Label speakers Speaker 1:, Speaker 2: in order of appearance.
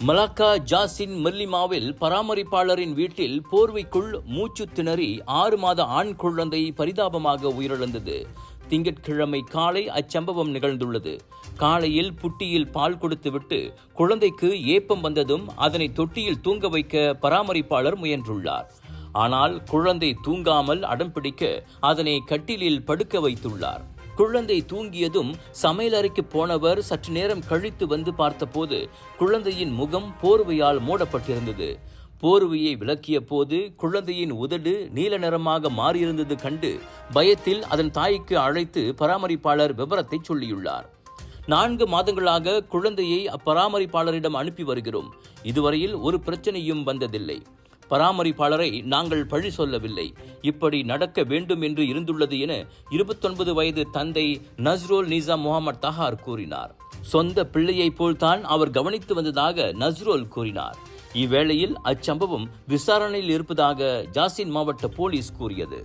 Speaker 1: Malacca ஜாசின் மெர்லிமாவில் பராமரிப்பாளரின் வீட்டில் போர்வைக்குள் மூச்சு திணறி 6 மாத ஆண் குழந்தை பரிதாபமாக உயிரிழந்தது. திங்கட்கிழமை காலை அச்சம்பவம் நிகழ்ந்துள்ளது. காலையில் புட்டியில் பால் கொடுத்துவிட்டு குழந்தைக்கு ஏப்பம் வந்ததும் அதனை தொட்டியில் தூங்க வைக்க பராமரிப்பாளர் முயன்றுள்ளார். ஆனால் குழந்தை தூங்காமல் அடம்பிடிக்க அதனை கட்டிலில் படுக்க வைத்துள்ளார். குழந்தை தூங்கியதும் சமையலறைக்கு போனவர் சற்று நேரம் கழித்து வந்து பார்த்தபோது குழந்தையின் முகம் போர்வையால் மூடப்பட்டிருந்தது. போர்வையை விலக்கிய போது குழந்தையின் உதடு நீல நிறமாக மாறியிருந்தது கண்டு பயத்தில் அதன் தாய்க்கு அழைத்து பராமரிப்பாளர் விவரத்தை சொல்லியுள்ளார். 4 மாதங்களாக குழந்தையை அப்பராமரிப்பாளரிடம் அனுப்பி வருகிறோம். இதுவரையில் ஒரு பிரச்சனையும் வந்ததில்லை. பராமரிப்பாளரை நாங்கள் பழி சொல்லவில்லை. இப்படி நடக்க வேண்டும் என்று இருந்துள்ளது என 29 வயது தந்தை நஸ்ரோல் நிசாம் முகமது தஹார் கூறினார். சொந்த பிள்ளையைப் போல்தான் அவர் கவனித்து வந்ததாக நஸ்ரோல் கூறினார். இவ்வேளையில் அச்சம்பவம் விசாரணையில் இருப்பதாக ஜாசின் மாவட்ட போலீஸ் கூறியது.